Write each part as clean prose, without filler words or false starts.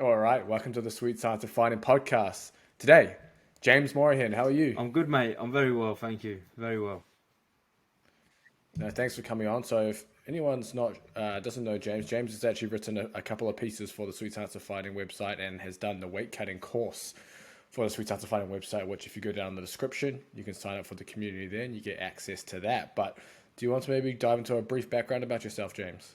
All right, welcome to the Sweet Science of Fighting podcast. Today, James Morehen, how are you? I'm good, mate. I'm very well, thank you. Very well. No, thanks for coming on. So, if anyone's not doesn't know James, James has actually written a couple of pieces for the Sweet Science of Fighting website and has done the weight cutting course for the Sweet Science of Fighting website. Which, if you go down in the description, you can sign up for the community there and you get access to that. But do you want to maybe dive into a brief background about yourself, James?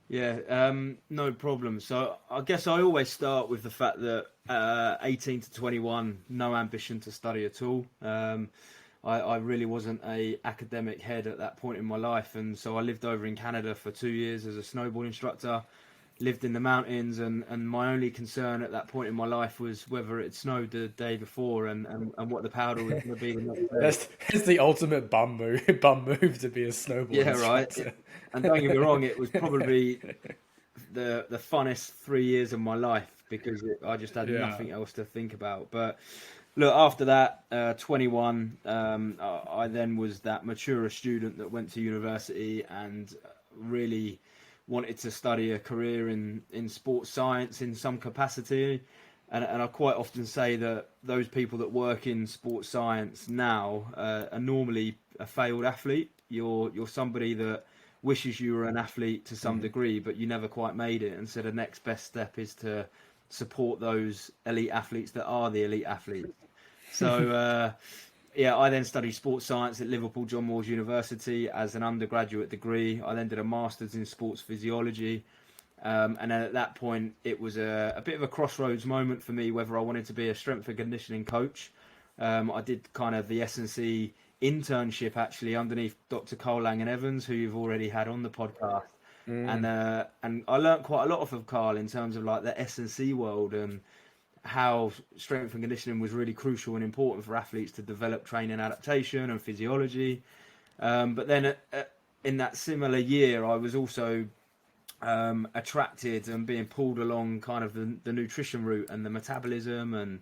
Yeah, no problem. So I guess I always start with the fact that 18 to 21, no ambition to study at all. I really wasn't a academic head at that point in my life, and so I lived over in Canada for 2 years as a snowboard instructor. Lived in the mountains, and my only concern at that point in my life was whether it snowed the day before and what the powder was going to be the next day. That's the ultimate bum move, bum move to be a snowboard Yeah, right. instructor. And don't get me wrong, it was probably the funnest 3 years of my life because I just had Yeah. nothing else to think about. But look, after that, 21, I then was that mature student that went to university and really wanted to study a career in sports science in some capacity. And I quite often say that those people that work in sports science now are normally a failed athlete. You're somebody that wishes you were an athlete to some degree, but you never quite made it. And so the next best step is to support those elite athletes that are the elite athletes. So yeah, I then studied sports science at Liverpool John Moores University as an undergraduate degree. I then did a master's in sports physiology. And then at that point, it was a bit of a crossroads moment for me whether I wanted to be a strength and conditioning coach. I did kind of the S&C internship actually underneath Dr. Cole Lang and Evans, who you've already had on the podcast. And I learnt quite a lot off of Carl in terms of like the S&C world and how strength and conditioning was really crucial and important for athletes to develop training adaptation and physiology. But then in that similar year, I was also attracted and being pulled along kind of the nutrition route and the metabolism and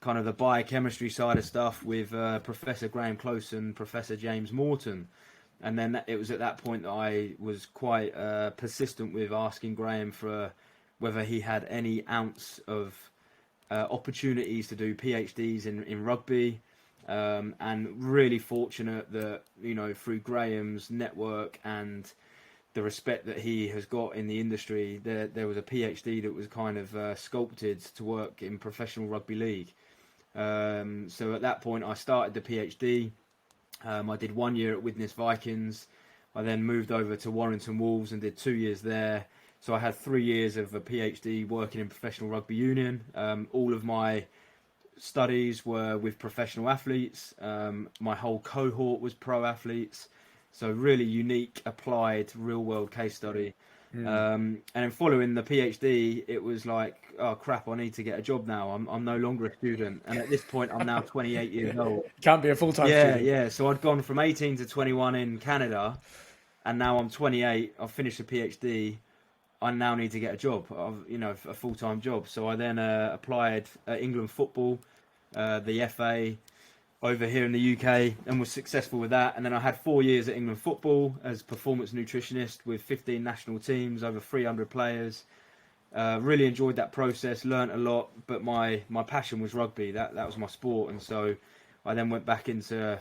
kind of the biochemistry side of stuff with Professor Graham Close and Professor James Morton. And then it was at that point that I was quite persistent with asking Graham for whether he had any ounce of opportunities to do PhDs in rugby. And really fortunate that, you know, through Graham's network and the respect that he has got in the industry, there was a PhD that was kind of sculpted to work in professional rugby league. So at that point, I started the PhD. I did 1 year at Widnes Vikings. I then moved over to Warrington Wolves and did 2 years there. So I had 3 years of a PhD working in professional rugby union. All of my studies were with professional athletes. My whole cohort was pro athletes. So really unique, applied, real world case study. And then following the PhD, it was like, oh crap, I need to get a job now. I'm no longer a student. And at this point, I'm now 28 years old. Can't be a full time Yeah, student. yeah. So I'd gone from 18 to 21 in Canada, and now I'm 28. I've finished a PhD. I now need to get a job, a full time job. So I then applied at England Football, the FA, over here in the UK and was successful with that. And then I had 4 years at England Football as performance nutritionist with 15 national teams, over 300 players. Really enjoyed that process, learnt a lot, but my passion was rugby. That was my sport. And so I then went back into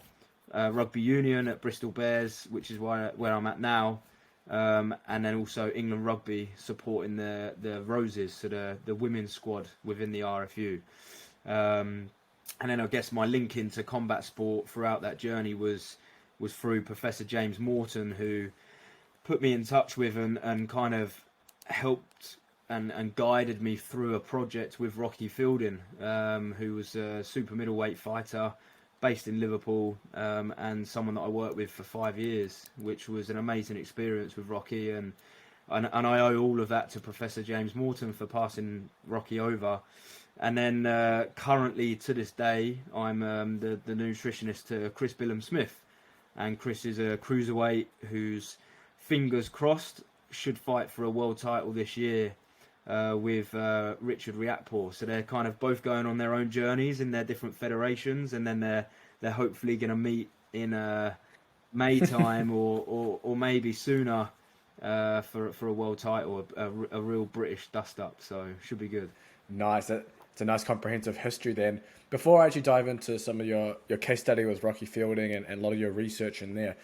rugby union at Bristol Bears, which is where I'm at now. And then also England Rugby supporting the Roses, so the women's squad within the RFU. And then I guess my link into combat sport throughout that journey was through Professor James Morton, who put me in touch with and kind of helped and guided me through a project with Rocky Fielding, who was a super middleweight fighter based in Liverpool, and someone that I worked with for 5 years, which was an amazing experience with Rocky. And I owe all of that to Professor James Morton for passing Rocky over. And then currently to this day, I'm the nutritionist to Chris Billiam Smith. And Chris is a cruiserweight who's, fingers crossed, should fight for a world title this year with Richard Riakporhe. So they're kind of both going on their own journeys in their different federations. And then they're hopefully going to meet in May time or maybe sooner for a world title, a real British dust up. So should be good. Nice. It's a nice comprehensive history then. Before I actually dive into some of your case study with Rocky Fielding and a lot of your research in there,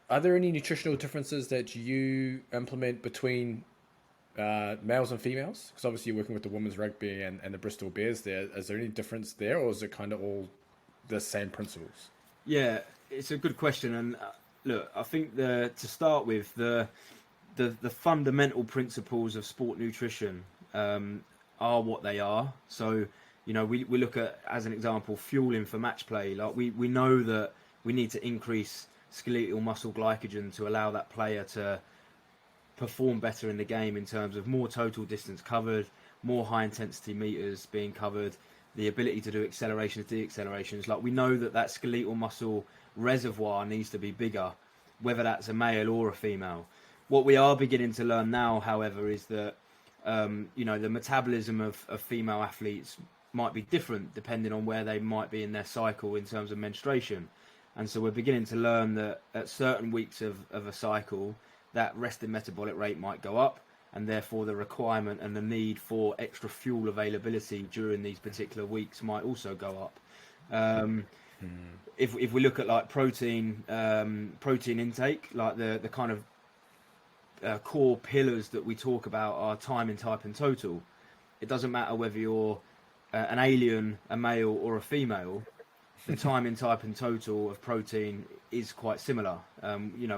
are there any nutritional differences that you implement between males and females? Because obviously you're working with the women's rugby and the Bristol Bears there. Is there any difference there, or is it kind of all the same principles? Yeah, it's a good question, and look, I think to start with the fundamental principles of sport nutrition are what they are. So, we look at, as an example, fueling for match play. Like we know that we need to increase skeletal muscle glycogen to allow that player to perform better in the game in terms of more total distance covered, more high intensity meters being covered, the ability to do accelerations, deaccelerations. Like we know that skeletal muscle reservoir needs to be bigger, whether that's a male or a female. What we are beginning to learn now, however, is that the metabolism of female athletes might be different depending on where they might be in their cycle in terms of menstruation. And so we're beginning to learn that at certain weeks of a cycle, that resting metabolic rate might go up, and therefore the requirement and the need for extra fuel availability during these particular weeks might also go up. If we look at like protein intake, like the kind of core pillars that we talk about are time and type and total. It doesn't matter whether you're an alien, a male or a female. The time in type and total of protein is quite similar.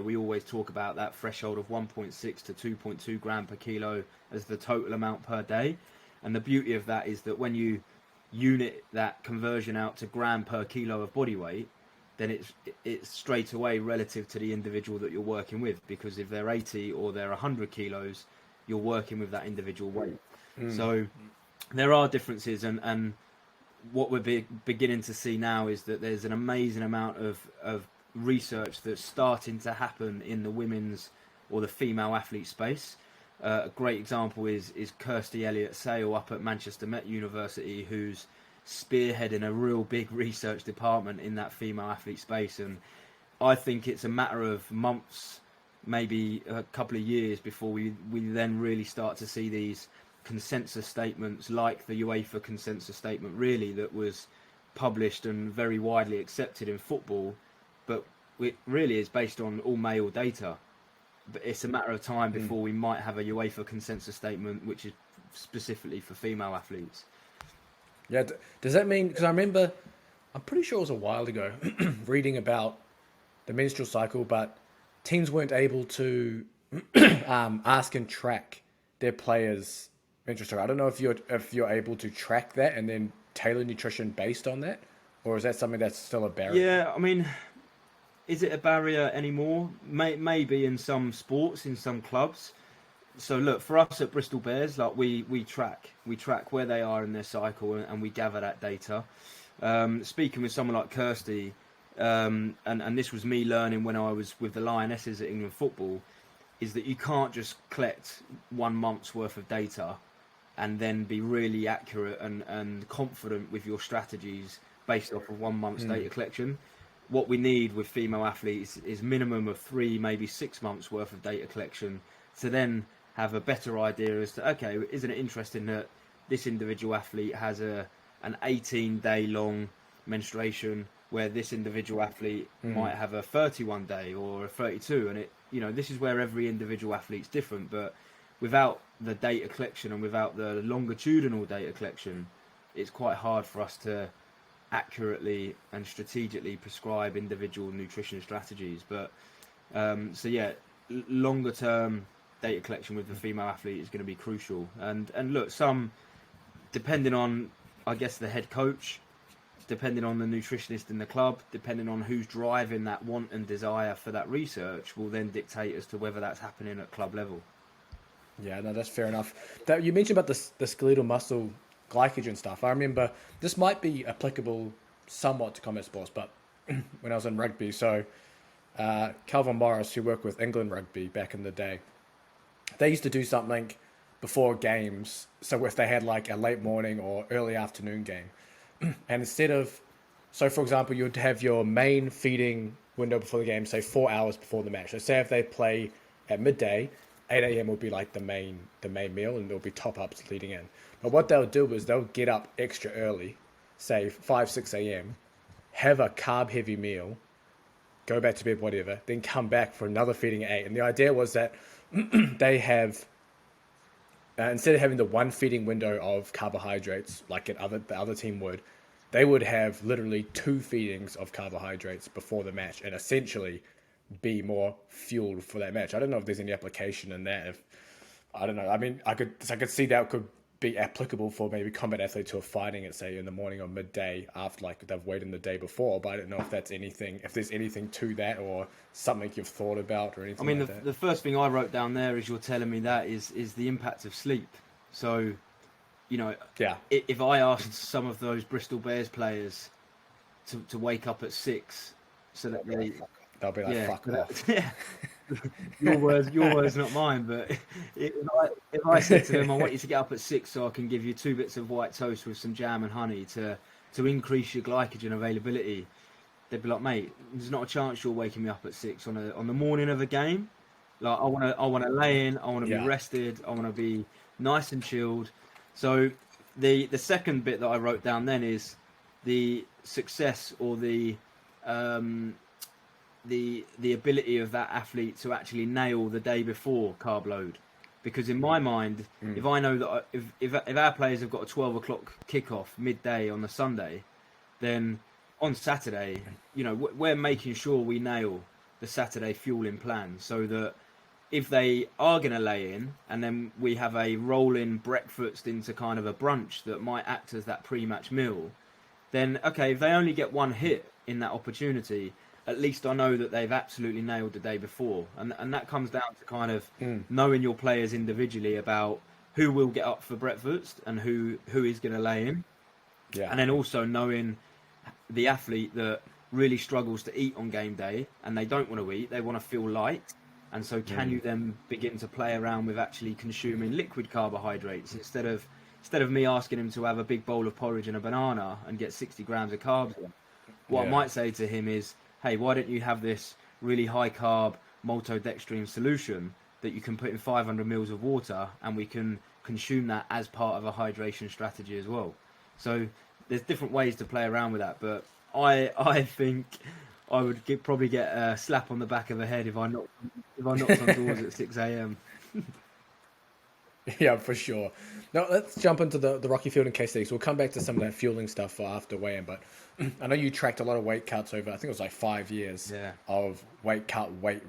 We always talk about that threshold of 1.6 to 2.2 gram per kilo as the total amount per day. And the beauty of that is that when you unit that conversion out to gram per kilo of body weight, then it's straight away relative to the individual that you're working with. Because if they're 80 or they're 100 kilos, you're working with that individual weight. So there are differences, and what we're beginning to see now is that there's an amazing amount of research that's starting to happen in the women's or the female athlete space. A great example is Kirsty Elliott-Sale up at Manchester Met University, who's spearheading a real big research department in that female athlete space. And I think it's a matter of months, maybe a couple of years, before we then really start to see these consensus statements like the UEFA consensus statement, really, that was published and very widely accepted in football, but it really is based on all male data. But it's a matter of time before we might have a UEFA consensus statement which is specifically for female athletes. Yeah, does that mean, because I'm pretty sure it was a while ago, reading about the menstrual cycle, but teams weren't able to ask and track their players' menstrual cycle. I don't know if you're able to track that and then tailor nutrition based on that, or is that something that's still a barrier? Yeah, I mean, is it a barrier anymore? Maybe in some sports, in some clubs. So look, for us at Bristol Bears, like we track where they are in their cycle, and we gather that data. Speaking with someone like Kirsty, and this was me learning when I was with the Lionesses at England Football, is that you can't just collect 1 month's worth of data and then be really accurate and confident with your strategies based off of 1 month's data collection. What we need with female athletes is minimum of 3, maybe 6 months worth of data collection to then have a better idea as to, okay, isn't it interesting that this individual athlete has an 18-day long menstruation where this individual athlete might have a 31 day or a 32, and this is where every individual athlete's different, but without the data collection and without the longitudinal data collection, it's quite hard for us to accurately and strategically prescribe individual nutrition strategies. But longer term data collection with the female athlete is going to be crucial. And look, some, depending on, I guess, the head coach, depending on the nutritionist in the club, depending on who's driving that want and desire for that research, will then dictate as to whether that's happening at club level. Yeah, no, that's fair enough. That you mentioned about the skeletal muscle glycogen stuff. I remember this might be applicable somewhat to combat sports, but when I was in rugby, so Calvin Morris, who worked with England rugby back in the day, they used to do something before games. So if they had like a late morning or early afternoon game, and instead of, so for example, you'd have your main feeding window before the game, say 4 hours before the match. So say if they play at midday, 8 a.m. will be like the main meal, and there'll be top ups leading in. But what they'll do is they'll get up extra early, say 5 6 a.m., have a carb heavy meal, go back to bed, whatever, then come back for another feeding at 8. And the idea was that they have, instead of having the one feeding window of carbohydrates like the other team would, they would have literally two feedings of carbohydrates before the match and essentially be more fueled for that match. I don't know if there's any application in that. If I don't know. I mean, I could see that could be applicable for maybe combat athletes who are fighting at, say, in the morning or midday after like they've waited the day before. But I don't know if there's anything to that or something you've thought about or anything. I mean, like that. the first thing I wrote down there as you're telling me that is the impact of sleep. So, Yeah. if I asked some of those Bristol Bears players to wake up at 6 so that They'll be like, fuck off. Yeah. Your words, not mine. But if I said to them, I want you to get up at 6 so I can give you 2 bits of white toast with some jam and honey to increase your glycogen availability, they'd be like, mate, there's not a chance you're waking me up at 6 on the morning of a game. Like, I want to lay in, I want to be rested, I want to be nice and chilled. So the second bit that I wrote down then is the success or the ability of that athlete to actually nail the day before carb load. Because in my mind, if I know that if our players have got a 12 o'clock kickoff midday on the Sunday, then on Saturday, we're making sure we nail the Saturday fueling plan so that if they are going to lay in and then we have a rolling breakfast into kind of a brunch that might act as that pre-match meal, then, okay, if they only get one hit in that opportunity, at least I know that they've absolutely nailed the day before. And that comes down to kind of knowing your players individually about who will get up for breakfast and who is going to lay in. Yeah. And then also knowing the athlete that really struggles to eat on game day and they don't want to eat, they want to feel light. And so can you then begin to play around with actually consuming liquid carbohydrates instead of me asking him to have a big bowl of porridge and a banana and get 60 grams of carbs in? What I might say to him is, hey, why don't you have this really high carb maltodextrin solution that you can put in 500 mils of water and we can consume that as part of a hydration strategy as well. So there's different ways to play around with that, but I think I would probably get a slap on the back of the head if I knocked on doors at 6 a.m. Yeah, for sure. Now let's jump into the Rocky Fielding case studies. We'll come back to some of that fueling stuff for after weigh-in, but I know you tracked a lot of weight cuts over, I think it was like 5 years of weight cut, weight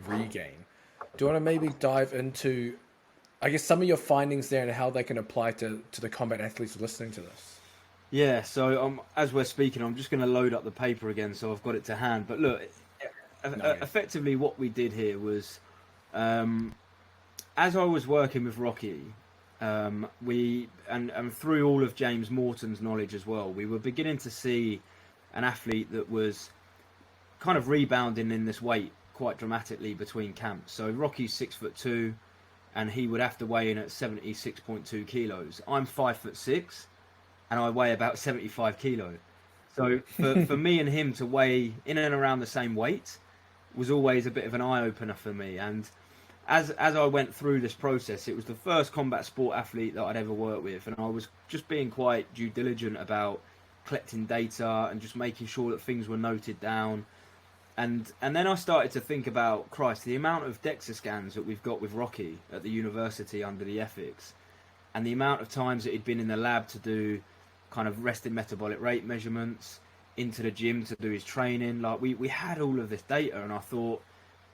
regain. Do you want to maybe dive into, I guess, some of your findings there and how they can apply to the combat athletes listening to this? Yeah, so as we're speaking, I'm just going to load up the paper again so I've got it to hand. But look, effectively what we did here was, as I was working with Rocky, we and through all of James Morton's knowledge as well, we were beginning to see an athlete that was kind of rebounding in this weight quite dramatically between camps. So Rocky's 6'2", and he would have to weigh in at 76.2 kilos. I'm 5'6", and I weigh about 75 kilos. So for me and him to weigh in and around the same weight was always a bit of an eye opener for me. And as I went through this process, it was the first combat sport athlete that I'd ever worked with, and I was just being quite due diligent about collecting data and just making sure that things were noted down. And then I started to think about, Christ, the amount of DEXA scans that we've got with Rocky at the university under the ethics, and the amount of times that he'd been in the lab to do kind of rested metabolic rate measurements, into the gym to do his training. Like we had all of this data, and I thought,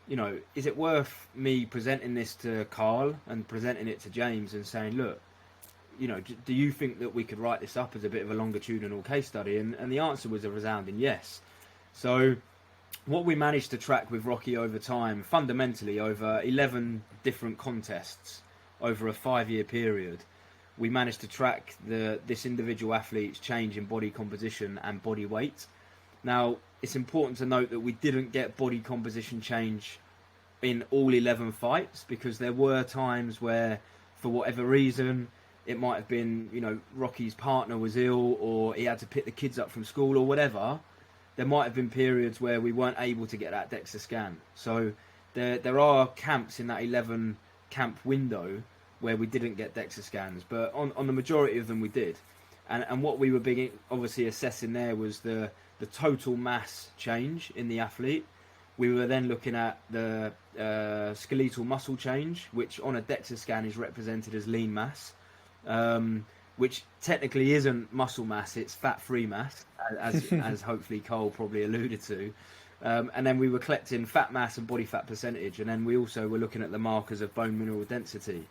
is it worth me presenting this to Carl and presenting it to James and saying, look, do you think that we could write this up as a bit of a longitudinal case study? And the answer was a resounding yes. So what we managed to track with Rocky over time, fundamentally over 11 different contests over a 5-year period, we managed to track this individual athlete's change in body composition and body weight. Now, it's important to note that we didn't get body composition change in all 11 fights, because there were times where, for whatever reason, it might have been, Rocky's partner was ill, or he had to pick the kids up from school, or whatever. There might have been periods where we weren't able to get that DEXA scan. So there are camps in that 11 camp window where we didn't get DEXA scans, but on the majority of them we did. And what we were obviously assessing there was the total mass change in the athlete. We were then looking at the skeletal muscle change, which on a DEXA scan is represented as lean mass, which technically isn't muscle mass, it's fat-free mass, as hopefully Cole probably alluded to. And then we were collecting fat mass and body fat percentage, and then we also were looking at the markers of bone mineral density.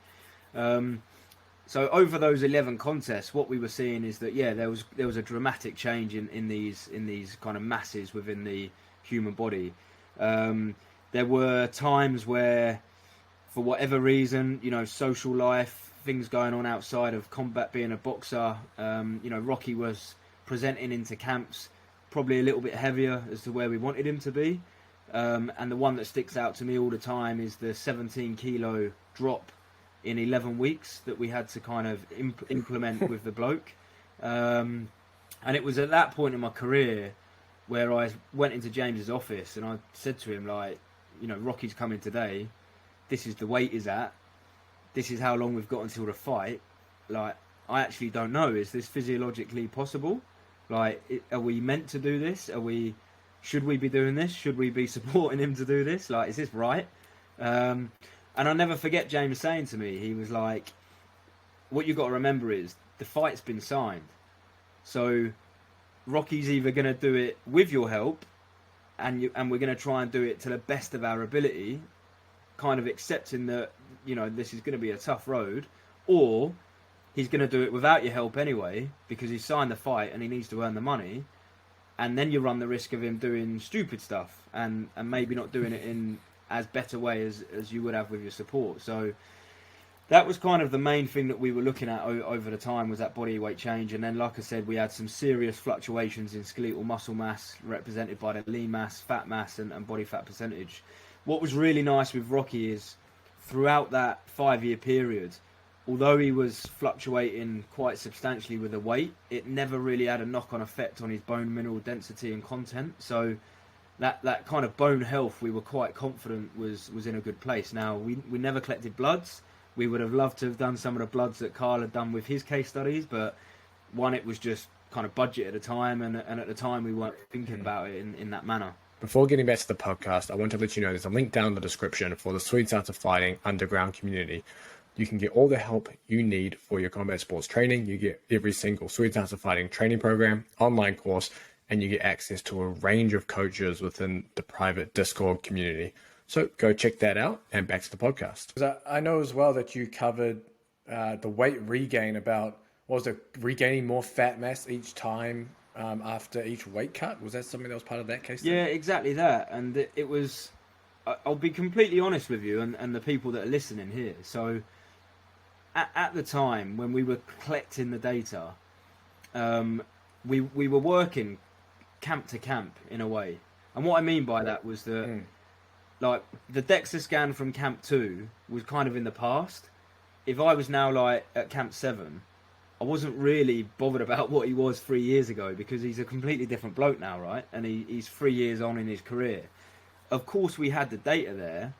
So over those 11 contests, what we were seeing is that there was a dramatic change in these kind of masses within the human body. There were times where, for whatever reason, social life, things going on outside of combat, being a boxer, Rocky was presenting into camps probably a little bit heavier as to where we wanted him to be. And the one that sticks out to me all the time is the 17 kilo drop in 11 weeks that we had to kind of implement with the bloke. And it was at that point in my career where I went into James's office and I said to him, like, Rocky's coming today. This is the weight he's at. This is how long we've got until the fight. Like, I actually don't know. Is this physiologically possible? Like, are we meant to do this? Should we be doing this? Should we be supporting him to do this? Like, is this right? And I'll never forget James saying to me, he was like, what you've got to remember is the fight's been signed. So Rocky's either going to do it with your help and we're going to try and do it to the best of our ability, kind of accepting that, this is going to be a tough road, or he's going to do it without your help anyway because he's signed the fight and he needs to earn the money. And then you run the risk of him doing stupid stuff and maybe not doing it in as better way as you would have with your support. So that was kind of the main thing that we were looking at over the time, was that body weight change. And then, like I said, we had some serious fluctuations in skeletal muscle mass represented by the lean mass, fat mass and body fat percentage. What was really nice with Rocky is throughout that 5-year period, although he was fluctuating quite substantially with the weight, it never really had a knock-on effect on his bone mineral density and content. So that kind of bone health, we were quite confident was in a good place. Now, we never collected bloods. We would have loved to have done some of the bloods that Carl had done with his case studies, but one, it was just kind of budget at the time, and at the time we weren't thinking about it in that manner. Before getting back to the podcast, I want to let you know there's a link down in the description for the Swedes Art of Fighting underground community. You can get all the help you need for your combat sports training. You get every single Swedes Art of Fighting training program, online course, and you get access to a range of coaches within the private Discord community. So go check that out, and back to the podcast. I know as well that you covered the weight regain about, what was it, regaining more fat mass each time after each weight cut? Was that something that was part of that case? Yeah, exactly that. And it was, I'll be completely honest with you and the people that are listening here. So at the time when we were collecting the data, we were working camp to camp in a way. And what I mean by that was that like the DEXA scan from camp 2 was kind of in the past. If I was now like at camp 7, I wasn't really bothered about what he was 3 years ago, because he's a completely different bloke now, right? And he's 3 years on in his career. Of course we had the data there,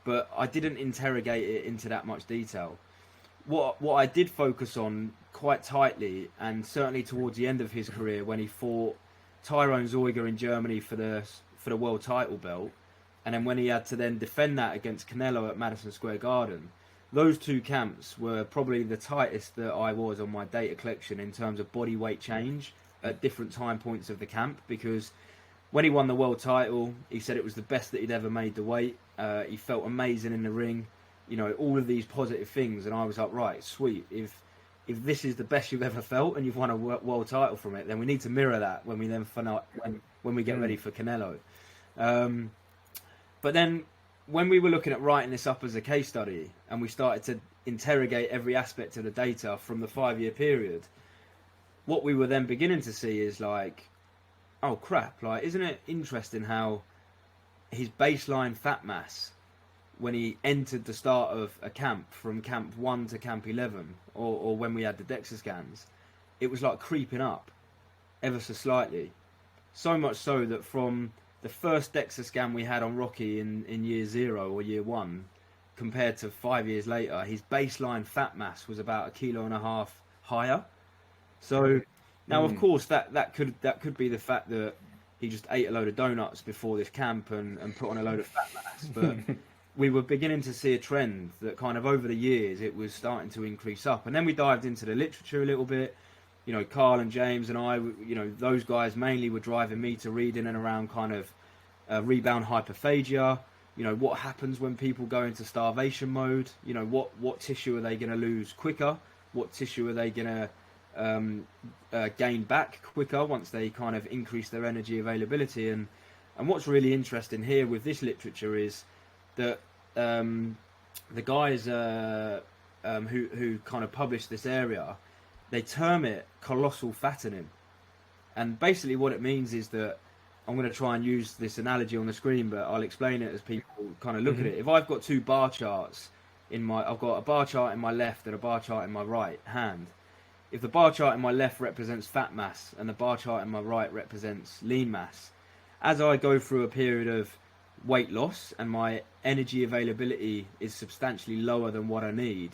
but I didn't interrogate it into that much detail. What I did focus on quite tightly, and certainly towards the end of his career when he fought Tyrone Zoiger in Germany for the world title belt, and then when he had to then defend that against Canelo at Madison Square Garden, those two camps were probably the tightest that I was on my data collection in terms of body weight change at different time points of the camp. Because when he won the world title, he said it was the best that he'd ever made the weight. He felt amazing in the ring, all of these positive things. And I was like, right, sweet. If this is the best you've ever felt and you've won a world title from it, then we need to mirror that when we then when we get ready for Canelo. But then when we were looking at writing this up as a case study and we started to interrogate every aspect of the data from the 5-year period, what we were then beginning to see is like, oh crap, like, isn't it interesting how his baseline fat mass when he entered the start of a camp from camp 1 to camp 11, or when we had the DEXA scans, it was like creeping up ever so slightly. So much so that from the first DEXA scan we had on Rocky in year 0 or year 1, compared to 5 years later, his baseline fat mass was about 1.5 kilos higher. So now, of course, that could be the fact that he just ate a load of donuts before this camp and put on a load of fat mass. But we were beginning to see a trend that kind of over the years it was starting to increase up. And then we dived into the literature a little bit. You know, Carl and James and I, you know, those guys mainly were driving me to read in and around kind of rebound hyperphagia. You know, what happens when people go into starvation mode? You know, what tissue are they going to lose quicker? What tissue are they going to gain back quicker once they kind of increase their energy availability? And what's really interesting here with this literature is that the guys who kind of published this area, they term it colossal fattening. And basically what it means is that, I'm going to try and use this analogy on the screen, but I'll explain it as people kind of look at it. If I've got two bar charts I've got a bar chart in my left and a bar chart in my right hand. If the bar chart in my left represents fat mass and the bar chart in my right represents lean mass, as I go through a period of weight loss and my energy availability is substantially lower than what I need,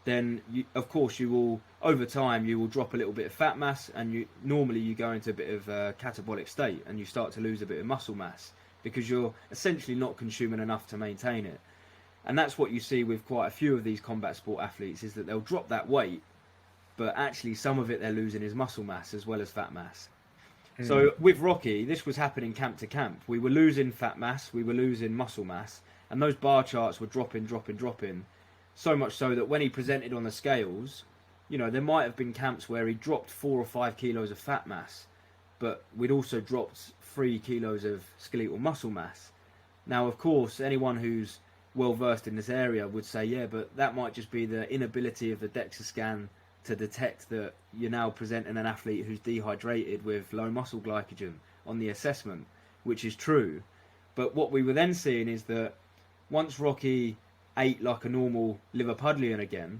then of course you will, over time, you will drop a little bit of fat mass, and normally you go into a bit of a catabolic state and you start to lose a bit of muscle mass because you're essentially not consuming enough to maintain it. And that's what you see with quite a few of these combat sport athletes, is that they'll drop that weight, but actually some of it they're losing is muscle mass as well as fat mass. So with Rocky, this was happening camp to camp. We were losing fat mass, we were losing muscle mass, and those bar charts were dropping. So much so that when he presented on the scales, you know, there might have been camps where he dropped 4 or 5 kilos of fat mass, but we'd also dropped 3 kilos of skeletal muscle mass. Now, of course, anyone who's well versed in this area would say, yeah, but that might just be the inability of the DEXA scan to detect that you're now presenting an athlete who's dehydrated with low muscle glycogen on the assessment, which is true. But what we were then seeing is that once Rocky ate like a normal Liverpudlian again,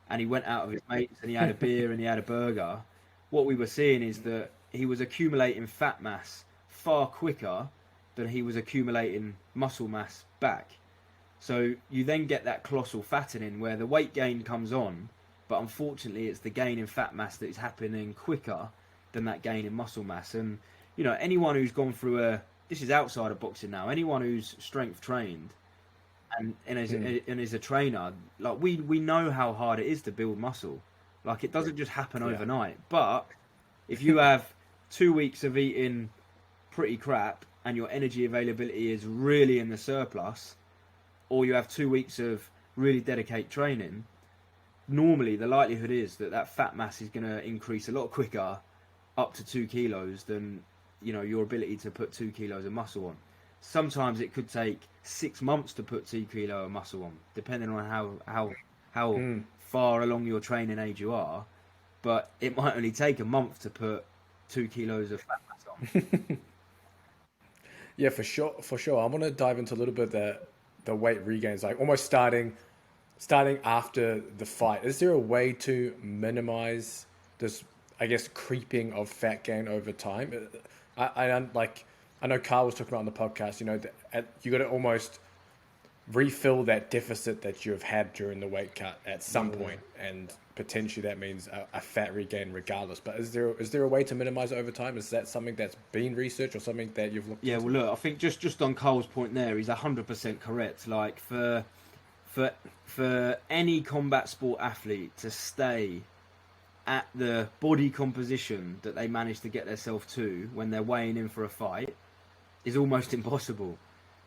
and he went out of his mates and he had a beer and he had a burger, what we were seeing is that he was accumulating fat mass far quicker than he was accumulating muscle mass back. So you then get that colossal fattening where the weight gain comes on, but unfortunately it's the gain in fat mass that is happening quicker than that gain in muscle mass. And you know, anyone who's gone through this is outside of boxing now, anyone who's strength trained and is a trainer, like we know how hard it is to build muscle. Like, it doesn't just happen overnight. But if you have 2 weeks of eating pretty crap and your energy availability is really in the surplus, or you have 2 weeks of really dedicated training, normally the likelihood is that fat mass is going to increase a lot quicker, up to 2 kilos, than, you know, your ability to put 2 kilos of muscle on. Sometimes it could take 6 months to put 2 kilos of muscle on, depending on how far along your training age you are. But it might only take a month to put 2 kilos of fat mass on. Yeah, for sure. I want to dive into a little bit the weight regains, like almost starting after the fight. Is there a way to minimize this, I guess, creeping of fat gain over time? I know Carl was talking about on the podcast, you know, you got to almost refill that deficit that you've had during the weight cut at some point, and potentially that means a fat regain regardless. But is there a way to minimize it over time? Is that something that's been researched or something that you've looked into? Well, look, I think just on Carl's point there, he's 100% correct. Like, for any combat sport athlete to stay at the body composition that they manage to get themselves to when they're weighing in for a fight is almost impossible,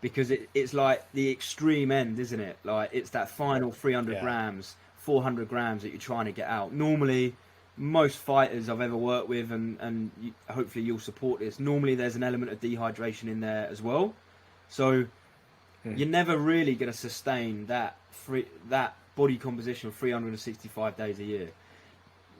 because it's like the extreme end, isn't it? Like, it's that final 300 grams, 400 grams that you're trying to get out. Normally, most fighters I've ever worked with, and hopefully you'll support this, normally there's an element of dehydration in there as well. So you're never really going to sustain that body composition 365 days a year.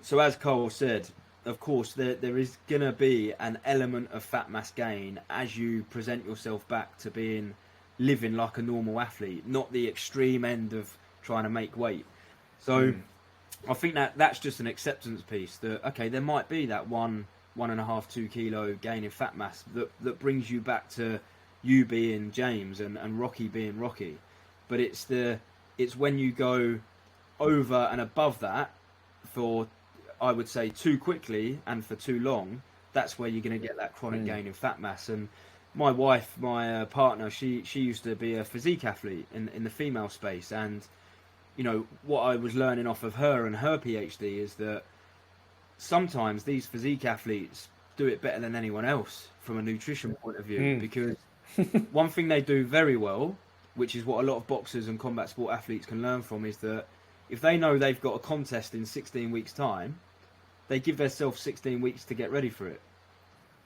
So as Cole said, of course, there is going to be an element of fat mass gain as you present yourself back to living like a normal athlete, not the extreme end of trying to make weight. So I think that's just an acceptance piece that, okay, there might be that 1.5, 2 kilo gain in fat mass that brings you back to you being James and Rocky being Rocky, but it's when you go over and above that for, I would say, too quickly and for too long, that's where you're going to get that chronic gain in fat mass. And my wife, my partner, she used to be a physique athlete in the female space, and you know what I was learning off of her and her PhD is that sometimes these physique athletes do it better than anyone else from a nutrition point of view, because one thing they do very well, which is what a lot of boxers and combat sport athletes can learn from, is that if they know they've got a contest in 16 weeks time, they give themselves 16 weeks to get ready for it.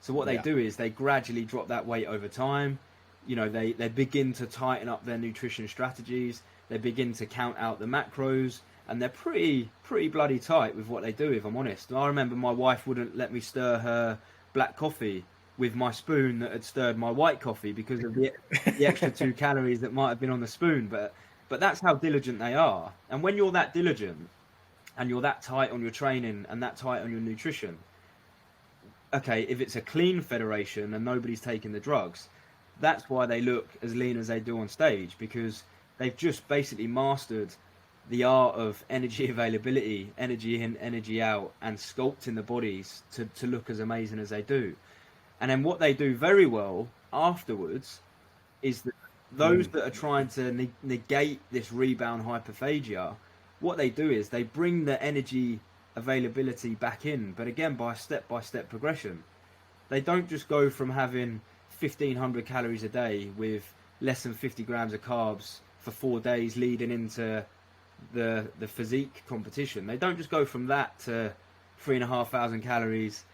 So what they do is they gradually drop that weight over time. You know, they begin to tighten up their nutrition strategies. They begin to count out the macros, and they're pretty bloody tight with what they do, if I'm honest. And I remember my wife wouldn't let me stir her black coffee with my spoon that had stirred my white coffee because of the extra 2 calories that might have been on the spoon. But that's how diligent they are. And when you're that diligent and you're that tight on your training and that tight on your nutrition, okay, if it's a clean federation and nobody's taking the drugs, that's why they look as lean as they do on stage, because they've just basically mastered the art of energy availability, energy in, energy out, and sculpting the bodies to look as amazing as they do. And then what they do very well afterwards is that those that are trying to negate this rebound hyperphagia, what they do is they bring the energy availability back in, but again by step-by-step progression. They don't just go from having 1,500 calories a day with less than 50 grams of carbs for 4 days leading into the physique competition. They don't just go from that to 3,500 calories,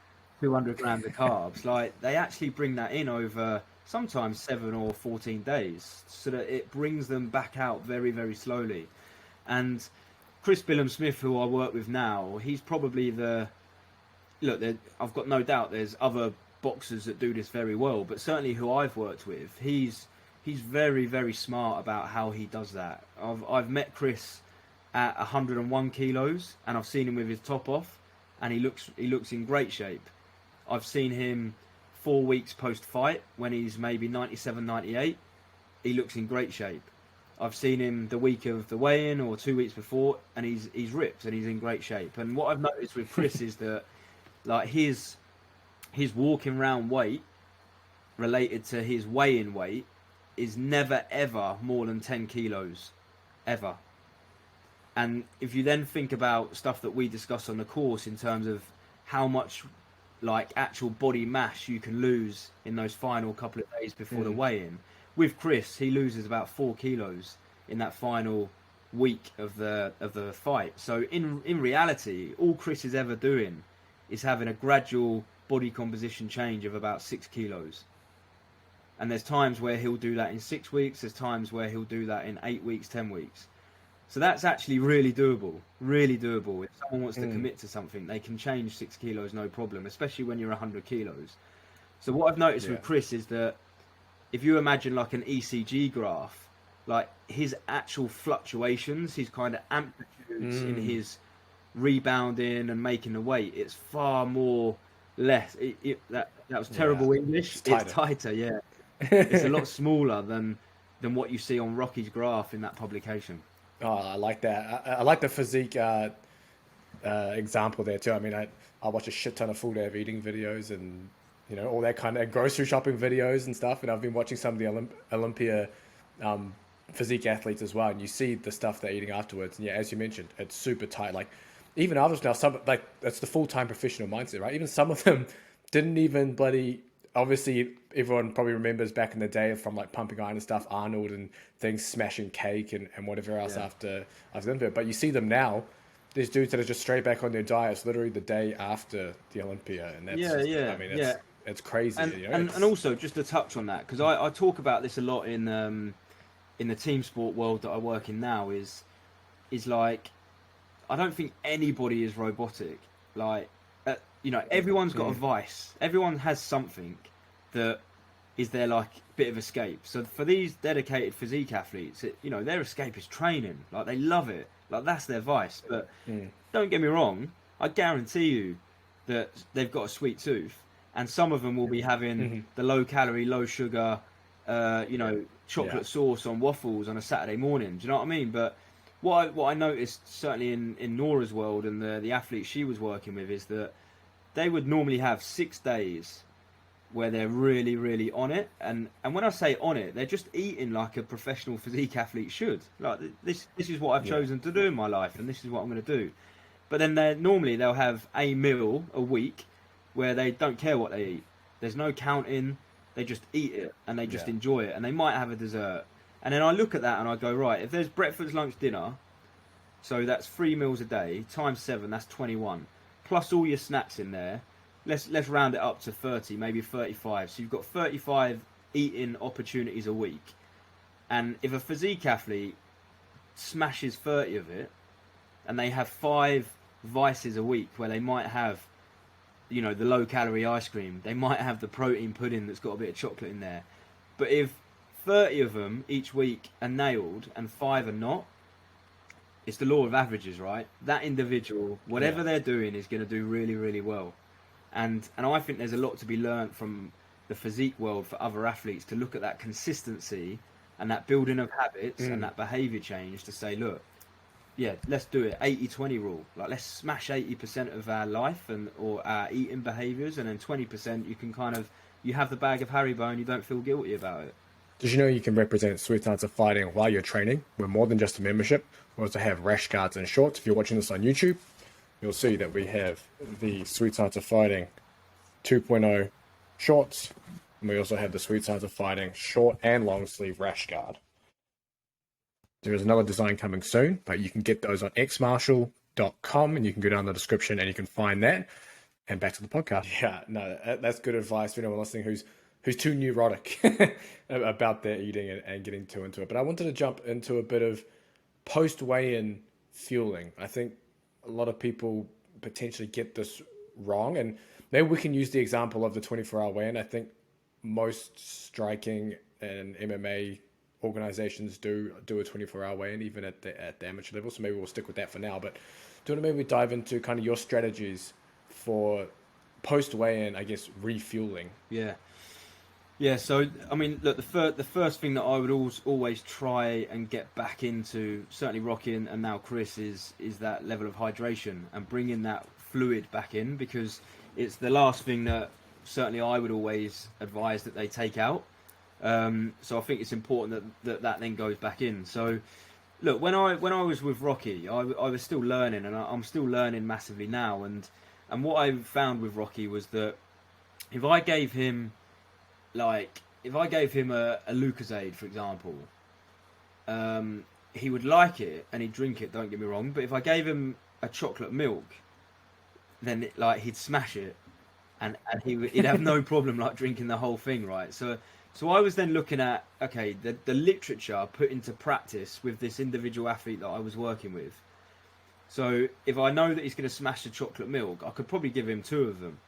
200 grams of carbs. Like, they actually bring that in over sometimes 7 or 14 days, so that it brings them back out very, very slowly. And Chris Billiam Smith, who I work with now, he's probably I've got no doubt there's other boxers that do this very well, but certainly who I've worked with, he's very, very smart about how he does that. I've met Chris at 101 kilos, and I've seen him with his top off, and he looks in great shape. I've seen him 4 weeks post-fight when he's maybe 97, 98. He looks in great shape. I've seen him the week of the weigh-in or 2 weeks before, and he's ripped and he's in great shape. And what I've noticed with Chris is that, like, his walking round weight related to his weigh-in weight is never ever more than 10 kilos, ever. And if you then think about stuff that we discuss on the course in terms of how much like actual body mass you can lose in those final couple of days before the weigh-in, with Chris, he loses about 4 kilos in that final week of the fight. So in reality, all Chris is ever doing is having a gradual body composition change of about 6 kilos. And there's times where he'll do that in 6 weeks. There's times where he'll do that in 8 weeks, 10 weeks. So that's actually really doable, really doable. If someone wants to commit to something, they can change 6 kilos, no problem, especially when you're 100 kilos. So what I've noticed with Chris is that if you imagine like an ECG graph, like his actual fluctuations, his kind of amplitudes in his rebounding and making the weight, it's far more less. That was terrible English. It's tighter, yeah. It's a lot smaller than what you see on Rocky's graph in that publication. Oh, I like that. I like the physique example there too. I mean, I watch a shit ton of full day of eating videos and, you know, all that kind of grocery shopping videos and stuff. And I've been watching some of the Olympia physique athletes as well. And you see the stuff they're eating afterwards. And yeah, as you mentioned, it's super tight. Like even others now, that's the full-time professional mindset, right? Even some of them didn't even obviously everyone probably remembers back in the day from like pumping iron and stuff, Arnold and things, smashing cake and whatever else after Olympia. But you see them now, there's dudes that are just straight back on their diets literally the day after the Olympia. And that's it's crazy. And, you know? and also just to touch on that, because I talk about this a lot in the team sport world that I work in now, is like, I don't think anybody is robotic. Like, you know, everyone's got a vice. Everyone has something that is their like bit of escape. So for these dedicated physique athletes, you know, their escape is training. Like, they love it. Like, that's their vice. But don't get me wrong, I guarantee you that they've got a sweet tooth, and some of them will be having the low calorie, low sugar, chocolate sauce on waffles on a Saturday morning. Do you know what I mean? But what I noticed certainly in Nora's world and the athletes she was working with is that they would normally have 6 days where they're really, really on it. And when I say on it, they're just eating like a professional physique athlete should. Like this is what I've chosen to do in my life, and this is what I'm going to do. But then they'll have a meal a week where they don't care what they eat. There's no counting. They just eat it and they just enjoy it. And they might have a dessert. And then I look at that and I go, right, if there's breakfast, lunch, dinner, so that's 3 meals a day, times 7, that's 21. Plus all your snacks in there. Let's round it up to 30, maybe 35. So you've got 35 eating opportunities a week. And if a physique athlete smashes 30 of it, and they have 5 vices a week where they might have, the low-calorie ice cream, they might have the protein pudding that's got a bit of chocolate in there. But if 30 of them each week are nailed and 5 are not, it's the law of averages, right? That individual, whatever they're doing, is going to do really, really well. And I think there's a lot to be learned from the physique world for other athletes to look at that consistency and that building of habits and that behaviour change to say, look, let's do it. 80-20 rule. Like, let's smash 80% of our life or our eating behaviours, and then 20% you have the bag of Haribo and you don't feel guilty about it. Did you know you can represent Sweet Arts of Fighting while you're training? We're more than just a membership. We also have rash guards and shorts. If you're watching this on YouTube, you'll see that we have the Sweet Arts of Fighting 2.0 shorts. And we also have the Sweet Arts of Fighting short and long sleeve rash guard. There is another design coming soon, but you can get those on xmarshall.com, and you can go down the description and you can find that. And back to the podcast. Yeah, no, that's good advice for anyone listening who's too neurotic about their eating and getting too into it. But I wanted to jump into a bit of post-weigh-in fueling. I think a lot of people potentially get this wrong, and maybe we can use the example of the 24-hour weigh-in. I think most striking and MMA organizations do a 24-hour weigh-in, even at the amateur level. So maybe we'll stick with that for now. But do you want to maybe dive into kind of your strategies for post weigh-in, I guess, refueling? Yeah, so, I mean, look, the first thing that I would always try and get back into, certainly Rocky and now Chris, is that level of hydration and bringing that fluid back in, because it's the last thing that certainly I would always advise that they take out. So I think it's important that then goes back in. So, look, when I was with Rocky, I was still learning, and I'm still learning massively now. And what I found with Rocky was that if I gave him a Lucozade, for example, he would like it and he'd drink it, don't get me wrong. But if I gave him a chocolate milk, then he'd smash it, and he'd have no problem drinking the whole thing, right? So I was then looking at, okay, the literature put into practice with this individual athlete that I was working with. So if I know that he's going to smash the chocolate milk, I could probably give him 2 of them,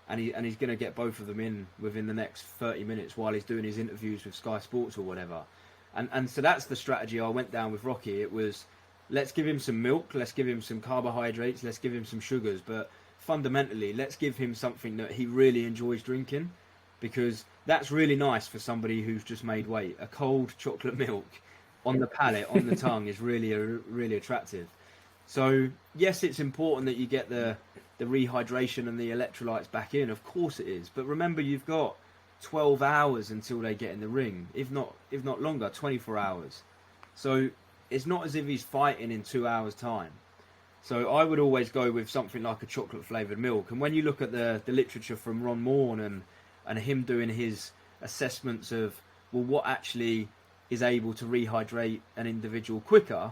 and he's going to get both of them in within the next 30 minutes while he's doing his interviews with Sky Sports or whatever. And so that's the strategy I went down with Rocky. It was, let's give him some milk, let's give him some carbohydrates, let's give him some sugars, but fundamentally, let's give him something that he really enjoys drinking, because that's really nice for somebody who's just made weight. A cold chocolate milk on the palate, on the tongue, is really attractive. So yes, it's important that you get the rehydration and the electrolytes back in. Of course it is. But remember, you've got 12 hours until they get in the ring, if not longer, 24 hours. So it's not as if he's fighting in 2 hours' time. So I would always go with something like a chocolate flavoured milk. And when you look at the literature from Ron Morhen and him doing his assessments of, well, what actually is able to rehydrate an individual quicker,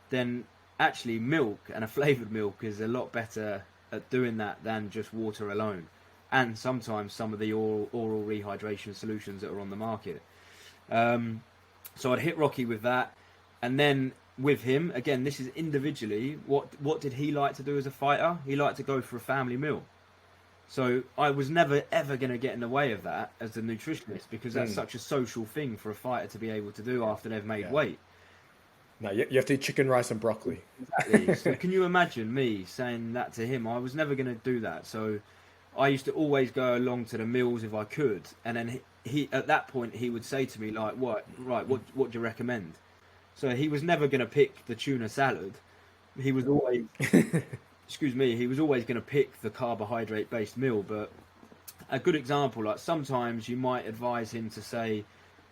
then actually milk, and a flavoured milk, is a lot better at doing that than just water alone, and sometimes some of the oral rehydration solutions that are on the market. So I'd hit Rocky with that, and then with him, again, this is individually, what did he like to do as a fighter? He liked to go for a family meal. So I was never ever going to get in the way of that as a nutritionist, because that's such a social thing for a fighter to be able to do after they've made weight. No, you have to eat chicken, rice and broccoli. Exactly. So can you imagine me saying that to him? I was never going to do that. So I used to always go along to the meals if I could, and then he at that point he would say to me like, what do you recommend? So he was never going to pick the tuna salad. He was always, excuse me, he was always going to pick the carbohydrate based meal. But a good example, like sometimes you might advise him to say,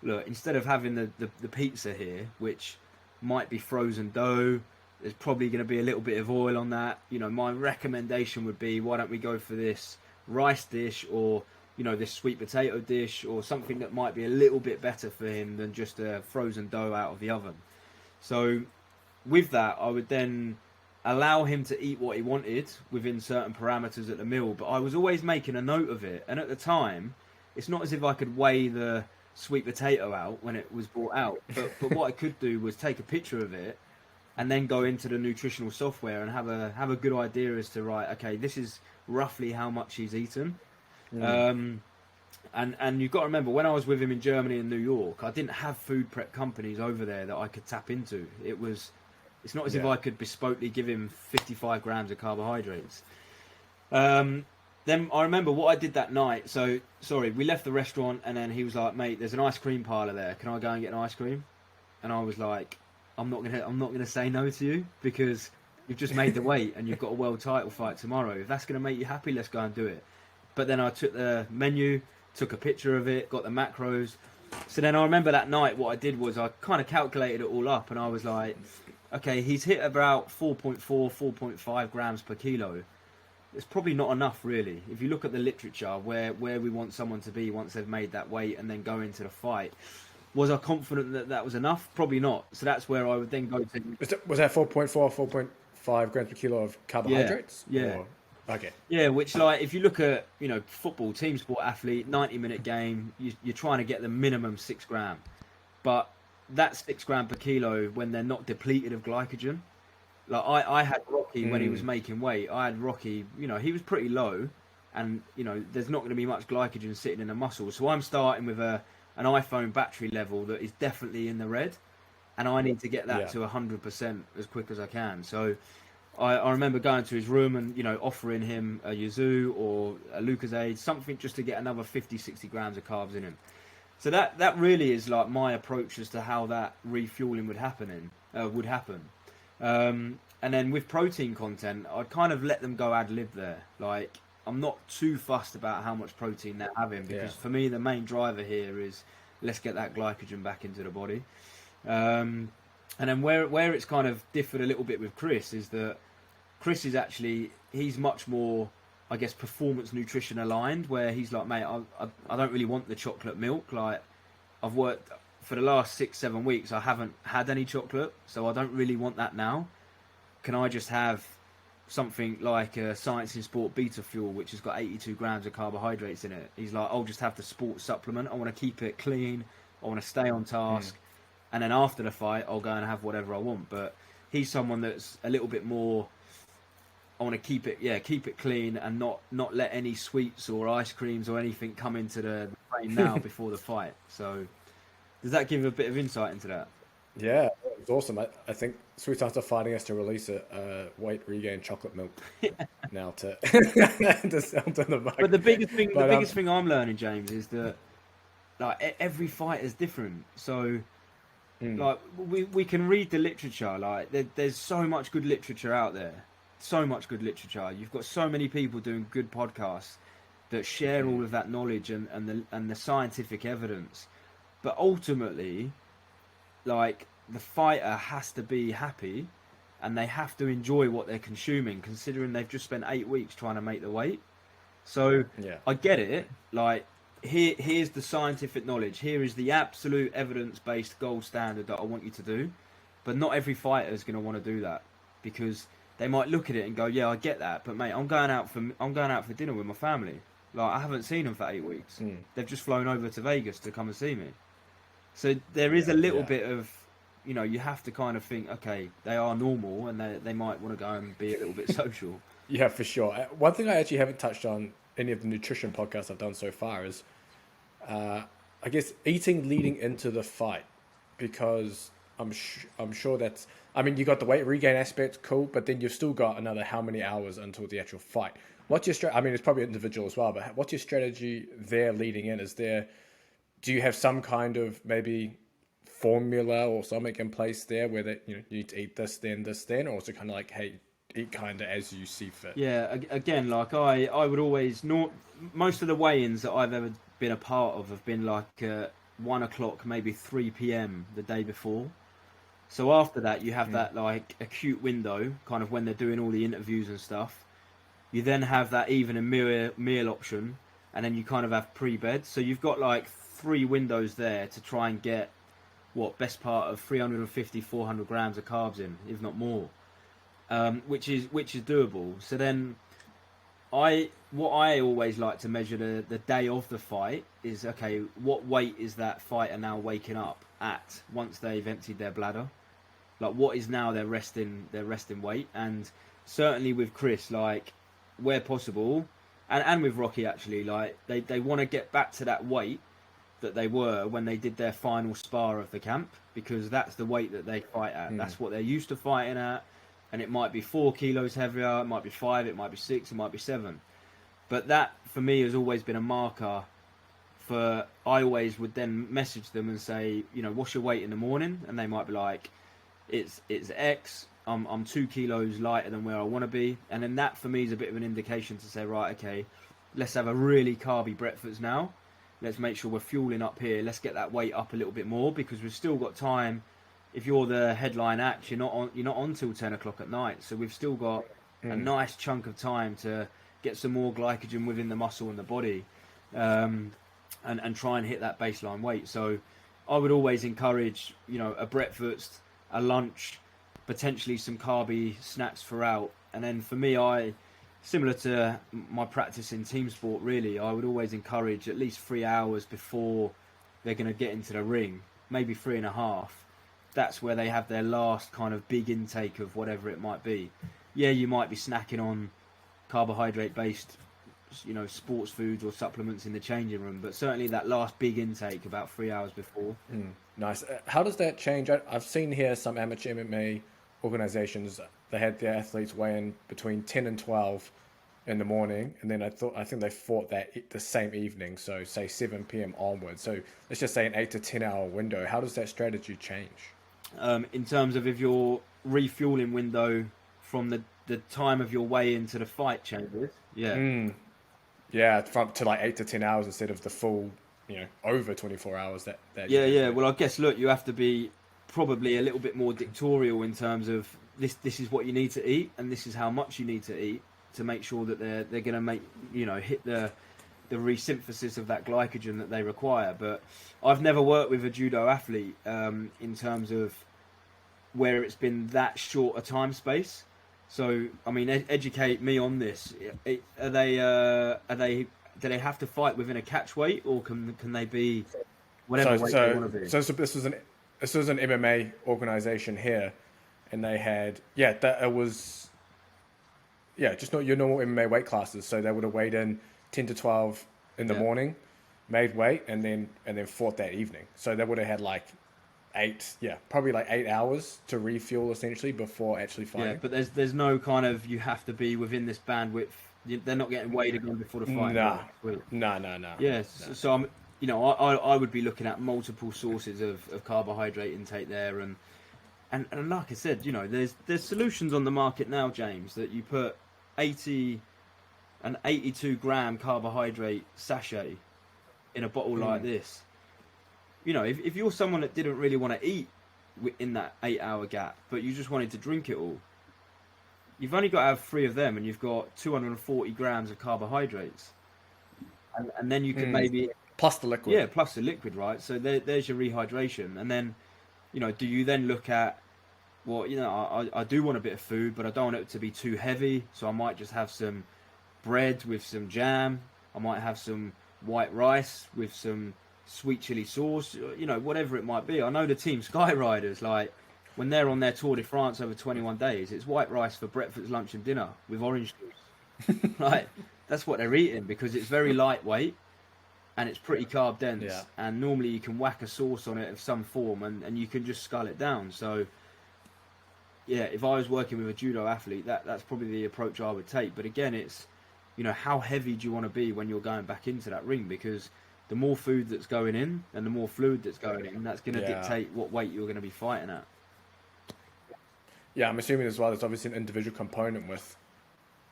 look, instead of having the pizza here, which might be frozen dough, there's probably going to be a little bit of oil on that. You know, my recommendation would be, why don't we go for this rice dish, or you know, this sweet potato dish, or something that might be a little bit better for him than just a frozen dough out of the oven. So with that, I would then allow him to eat what he wanted within certain parameters at the meal, but I was always making a note of it. And at the time, it's not as if I could weigh the sweet potato out when it was brought out, but what I could do was take a picture of it and then go into the nutritional software and have a good idea as to, right, okay, this is roughly how much he's eaten. And you've got to remember, when I was with him in Germany and New York, I didn't have food prep companies over there that I could tap into. It's not as if I could bespokely give him 55 grams of carbohydrates. Then I remember what I did that night. So, sorry, we left the restaurant and then he was like, mate, there's an ice cream parlour there. Can I go and get an ice cream? And I was like, I'm not gonna say no to you, because you've just made the weight and you've got a world title fight tomorrow. If that's gonna make you happy, let's go and do it. But then I took the menu, took a picture of it, got the macros. So then I remember that night what I did was I kind of calculated it all up, and I was like, okay, he's hit about 4.4, 4.5 grams per kilo. It's probably not enough, really. If you look at the literature, where we want someone to be once they've made that weight and then go into the fight. Was I confident that that was enough? Probably not. So that's where I would then go to... Was that 4.4, 4.5 grams per kilo of carbohydrates? Yeah. Or... Okay. Yeah, which, like, if you look at, you know, football, team sport athlete, 90-minute game, you're trying to get the minimum 6 gram. But that's 6 gram per kilo when they're not depleted of glycogen. Like, I had Rocky when he was making weight. I had Rocky, you know, he was pretty low, and, you know, there's not going to be much glycogen sitting in the muscle. So I'm starting with an iPhone battery level that is definitely in the red, and I need to get that to 100% as quick as I can. So I remember going to his room and, you know, offering him a Yazoo or a Lucozade, something just to get another 50, 60 grams of carbs in him. So that really is like my approach as to how that refueling would happen. And then with protein content, I'd kind of let them go ad lib there. Like, I'm not too fussed about how much protein they're having, because for me the main driver here is let's get that glycogen back into the body. And then where it's kind of differed a little bit with Chris is that Chris is actually, he's much more, I guess, performance nutrition aligned, where he's like, mate, I don't really want the chocolate milk. Like, I've worked for the last 6-7 weeks, I haven't had any chocolate, so I don't really want that now. Can I just have something like a Science in Sport Beta Fuel, which has got 82 grams of carbohydrates in it? He's like, I'll just have the sports supplement. I want to keep it clean. I want to stay on task. And then after the fight, I'll go and have whatever I want. But he's someone that's a little bit more, I want to keep it clean and not let any sweets or ice creams or anything come into the frame now before the fight. So does that give a bit of insight into that? Yeah, it was awesome. I think Sweet After Fighting has to release a weight regain chocolate milk now to sell to the market. But the biggest thing I'm learning, James, is that like every fight is different. So like we can read the literature. Like there's so much good literature out there. So much good literature. You've got so many people doing good podcasts that share all of that knowledge and the scientific evidence. But ultimately, like, the fighter has to be happy and they have to enjoy what they're consuming, considering they've just spent 8 weeks trying to make the weight. So I get it. Like, here's the scientific knowledge. Here is the absolute evidence-based gold standard that I want you to do. But not every fighter is going to want to do that, because they might look at it and go, yeah, I get that, but mate, I'm going out for dinner with my family. Like, I haven't seen them for 8 weeks. They've just flown over to Vegas to come and see me. So there is a little bit of, you know, you have to kind of think, okay, they are normal and they might want to go and be a little bit social. Yeah, for sure. One thing I actually haven't touched on any of the nutrition podcasts I've done so far is, I guess, eating leading into the fight, because I'm sure that's, I mean, you got the weight regain aspect, cool, but then you've still got another how many hours until the actual fight. What's your I mean, it's probably individual as well, but what's your strategy there leading in? Do you have some kind of maybe formula or something in place there where that you need to eat this then, or is it kind of like, hey, eat kind of as you see fit? Yeah, again, like I would always not. Most of the weigh-ins that I've ever been a part of have been like 1 o'clock, maybe 3 p.m. the day before. So after that, you have that like acute window, kind of when they're doing all the interviews and stuff. You then have that evening meal option, and then you kind of have pre-bed. So you've got like 3 windows there to try and get what best part of 350, 400 grams of carbs in, if not more, which is doable. So then what I always like to measure the day of the fight is, okay, what weight is that fighter now waking up at once they've emptied their bladder? Like, what is now their resting weight? And certainly with Chris, like, where possible, and with Rocky actually, like they want to get back to that weight that they were when they did their final spar of the camp, because that's the weight that they fight at. That's what they're used to fighting at, and it might be 4 kilos heavier, it might be 5, it might be 6, it might be 7. But that for me has always been a marker for. I always would then message them and say, what's your weight in the morning? And they might be like, it's X. I'm 2 kilos lighter than where I want to be, and then that for me is a bit of an indication to say, right, okay, let's have a really carby breakfast now. Let's make sure we're fueling up here. Let's get that weight up a little bit more, because we've still got time. If you're the headline act, you're not on till 10 o'clock at night, so we've still got a nice chunk of time to get some more glycogen within the muscle and the body, and try and hit that baseline weight. So I would always encourage, a breakfast, a lunch, potentially some carby snacks throughout. And then for me, similar to my practice in team sport, really, I would always encourage at least 3 hours before they're going to get into the ring, maybe 3.5. That's where they have their last kind of big intake of whatever it might be. Yeah, you might be snacking on carbohydrate-based, sports foods or supplements in the changing room, but certainly that last big intake about 3 hours before. Nice. How does that change? I've seen here some amateur MMA organizations, they had their athletes weigh in between 10 and 12 in the morning, and then I think they fought that the same evening, so say 7 p.m. onwards. So let's just say an 8 to 10 hour window. How does that strategy change? In terms of if your refueling window from the time of your weigh into the fight changes, yeah, from to like 8 to 10 hours instead of the full, over 24 hours. Well, I guess look, you have to be probably a little bit more dictatorial in terms of this is what you need to eat, and this is how much you need to eat to make sure that they're going to make hit the resynthesis of that glycogen that they require. But I've never worked with a judo athlete in terms of where it's been that short a time space. So I mean, educate me on this. Do they have to fight within a catch weight, or can they be whatever weight they want to be? So this was an MMA organization here, and they had just not your normal MMA weight classes. So they would have weighed in 10 to 12 in the morning, made weight, and then fought that evening. So they would have had like probably like 8 hours to refuel essentially before actually fighting. Yeah, but there's no kind of you have to be within this bandwidth. They're not getting weighed again before the fight. No. Yes, so I'm. I would be looking at multiple sources of carbohydrate intake there, and like I said, there's solutions on the market now, James, that you put 82 gram carbohydrate sachet in a bottle like this. If you're someone that didn't really want to eat in that 8 hour gap, but you just wanted to drink it all, you've only got to have 3 of them, and you've got 240 grams of carbohydrates, and then you can maybe. Plus the liquid. Yeah, plus the liquid, right? So there's your rehydration. And then, do you then look at, well, I do want a bit of food, but I don't want it to be too heavy. So I might just have some bread with some jam. I might have some white rice with some sweet chili sauce, whatever it might be. I know the Team Sky Riders, like, when they're on their Tour de France over 21 days, it's white rice for breakfast, lunch and dinner with orange juice. Like, that's what they're eating, because it's very lightweight. And it's pretty carb dense, and normally you can whack a sauce on it of some form, and you can just scull it down. So, if I was working with a judo athlete, that's probably the approach I would take. But again, it's, you know, how heavy do you want to be when you're going back into that ring? Because the more food that's going in and the more fluid that's going in, that's going to Yeah. dictate what weight you're going to be fighting at. Yeah, I'm assuming as well there's obviously an individual component with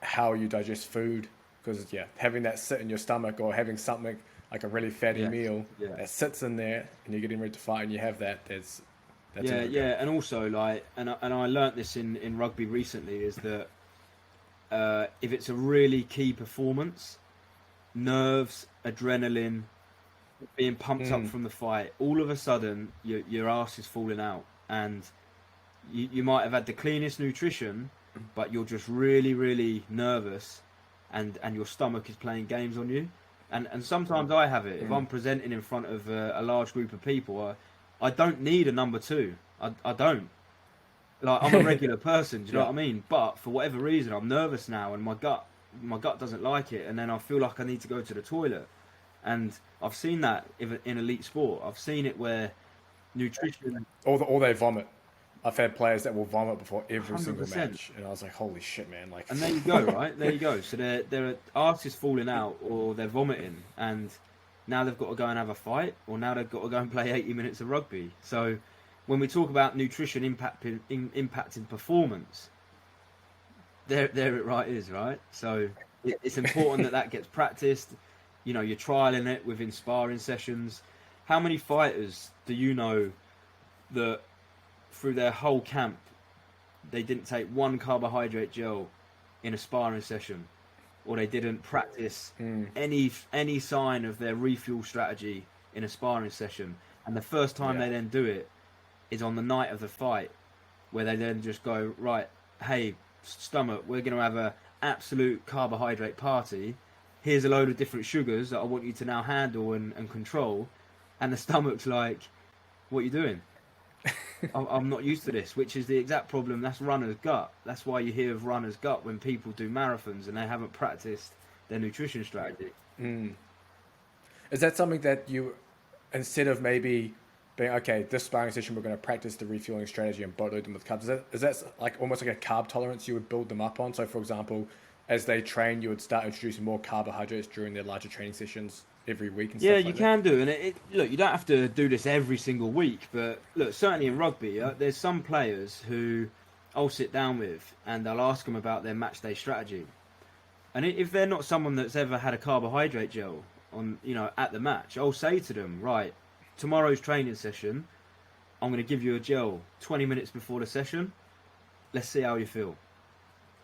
how you digest food, because yeah, having that sit in your stomach or having something like a really fatty Yes. meal Yeah. that sits in there and you're getting ready to fight and you have that, that's a Yeah, no-go. yeah, and also like, and I learnt this in rugby recently, is that if it's a really key performance, nerves, adrenaline, being pumped up Mm, from the fight, all of a sudden your ass is falling out, and you might have had the cleanest nutrition, but you're just really, really nervous, and your stomach is playing games on you. And sometimes I have it. If mm. I'm presenting in front of a large group of people, I don't need a number two. I don't. Like, I'm a regular person, do you know Yeah. what I mean? But for whatever reason, I'm nervous now, and my gut doesn't like it, and then I feel like I need to go to the toilet. And I've seen that in elite sport. I've seen it where nutrition, Or they vomit. I've had players that will vomit before every single 100%. match, and I was like, holy shit, man! Like, And there you go, right? There you go. So their arse falling out, or they're vomiting, and now they've got to go and have a fight, or now they've got to go and play 80 minutes of rugby. So when we talk about nutrition impacting performance, there it right is, right? So it's important that gets practiced. You know, you're trialing it within sparring sessions. How many fighters do you know that through their whole camp they didn't take one carbohydrate gel in a sparring session, or they didn't practice any sign of their refuel strategy in a sparring session, and the first time yeah, they then do it is on the night of the fight, where they then just go, right, hey, stomach, we're going to have a absolute carbohydrate party. Here's a load of different sugars that I want you to now handle and control. And the stomach's like, what are you doing? I'm not used to this, which is the exact problem. That's runner's gut. That's why you hear of runner's gut when people do marathons and they haven't practiced their nutrition strategy. is that something that you, instead of maybe being okay, this sparring session we're going to practice the refueling strategy and boatload them with carbs? Is that like almost like a carb tolerance you would build them up on? So, for example, as they train, you would start introducing more carbohydrates during their larger training sessions every week and Yeah, stuff you like that. can do, and look, you don't have to do this every single week, but look, certainly in rugby, there's some players who I'll sit down with and I'll ask them about their match day strategy, and if they're not someone that's ever had a carbohydrate gel on, you know, at the match, I'll say to them, right, tomorrow's training session, I'm going to give you a gel 20 minutes before the session. Let's see how you feel.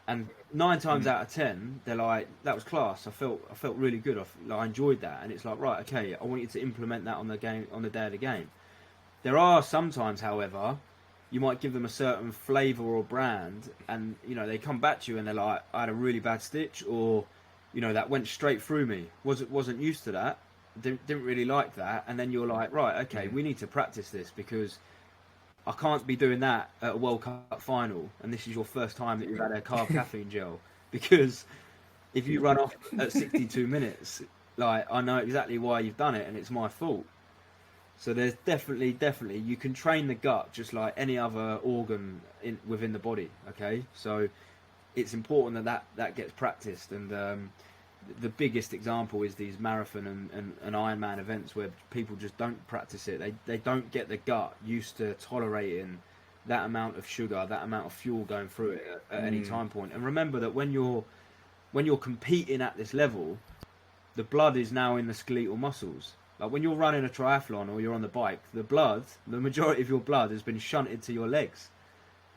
And 9 times out of 10, they're like, "That was class. I felt really good. I enjoyed that." And it's like, right, okay, I want you to implement that on the game, on the day of the game. There are sometimes, however, you might give them a certain flavour or brand, and you know they come back to you and they're like, "I had a really bad stitch," or you know, "That went straight through me. Wasn't used to that. Didn't really like that." And then you're like, right, okay, we need to practice this, because I can't be doing that at a World Cup final, and this is your first time that you've had a carb caffeine gel. Because if you run off at 62 minutes, like, I know exactly why you've done it, and it's my fault. So there's definitely, you can train the gut just like any other organ within the body. Okay, so it's important that gets practiced, and the biggest example is these marathon and Ironman events where people just don't practice it. They don't get the gut used to tolerating that amount of sugar, that amount of fuel going through it at any time point. And remember that when you're competing at this level, the blood is now in the skeletal muscles. Like when you're running a triathlon or you're on the bike, the majority of your blood has been shunted to your legs.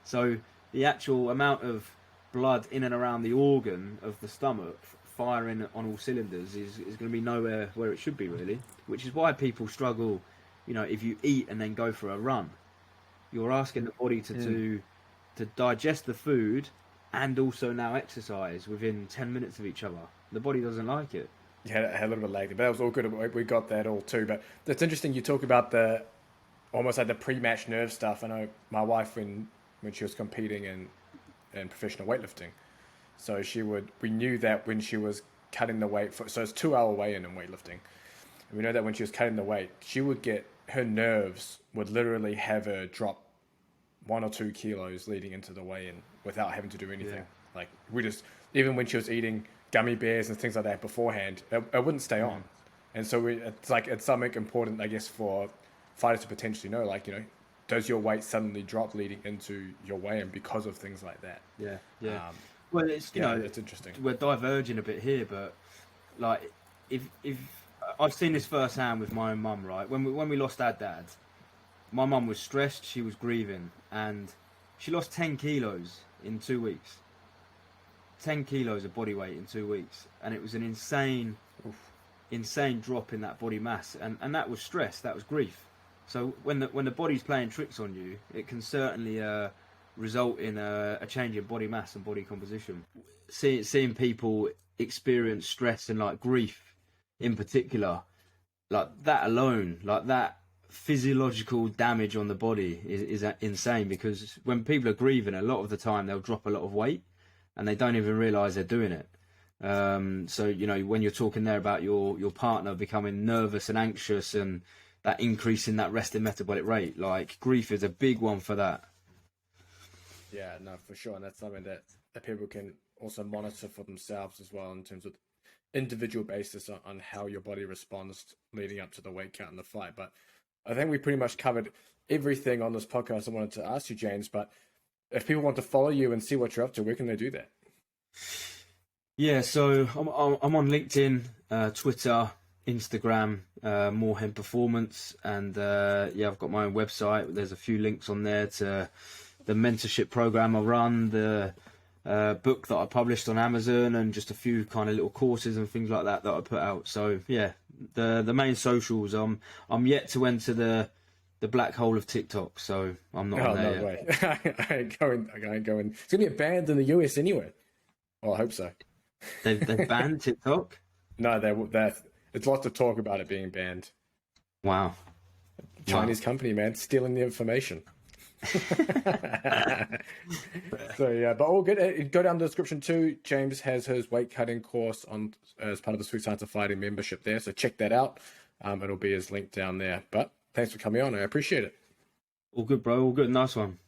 So the actual amount of blood in and around the organ of the stomach firing on all cylinders is going to be nowhere where it should be, really. Which is why people struggle, you know, if you eat and then go for a run. You're asking the body to digest the food and also now exercise within 10 minutes of each other. The body doesn't like it. Had a little bit lagged, but that was all good. We got that all too. But it's interesting you talk about the almost like the pre-match nerve stuff. I know my wife when she was competing in professional weightlifting, so we knew that when she was cutting the weight so it's 2 hour weigh-in weightlifting. And we know that when she was cutting the weight, she would get her nerves would literally have her drop 1 or 2 kilos leading into the weigh-in without having to do anything. Yeah. Like we just even when she was eating gummy bears and things like that beforehand, it wouldn't stay on. And so it's something important, I guess, for fighters to potentially know, like, does your weight suddenly drop leading into your weigh-in because of things like that? Yeah. Well, it's it's interesting. We're diverging a bit here, but like if I've seen this firsthand with my own mum, right? When we lost our dad, my mum was stressed, she was grieving, and she lost 10 kilos in 2 weeks. 10 kilos of body weight in 2 weeks, and it was an insane drop in that body mass, and that was stress, that was grief. So when the body's playing tricks on you, it can certainly result in a change in body mass and body composition. Seeing people experience stress and like grief in particular, like that alone, like that physiological damage on the body is insane, because when people are grieving, a lot of the time they'll drop a lot of weight and they don't even realize they're doing it. So when you're talking there about your partner becoming nervous and anxious and that increase in that resting metabolic rate, like grief is a big one for that. Yeah, no, for sure. And that's something that people can also monitor for themselves as well, in terms of individual basis on how your body responds leading up to the weight cut and the fight. But I think we pretty much covered everything on this podcast I wanted to ask you, James. But if people want to follow you and see what you're up to, where can they do that? Yeah, so I'm on LinkedIn, Twitter, Instagram, Morehen Performance, and I've got my own website. There's a few links on there to the mentorship program I run, the book that I published on Amazon, and just a few kind of little courses and things like that I put out. So yeah, the main socials. I'm yet to enter the black hole of TikTok, so I'm not on there yet. Way. I ain't going. It's gonna be banned in the US anyway. Well, I hope so. They've banned TikTok? No, it's lots of talk about it being banned. Wow. Chinese company, man, stealing the information. So yeah, but all good. Go down the description too. James has his weight cutting course on as part of the Sweet Science of Fighting membership there, so check that out. It'll be his link down there. But thanks for coming on. I appreciate it. All good, bro. All good. Nice one.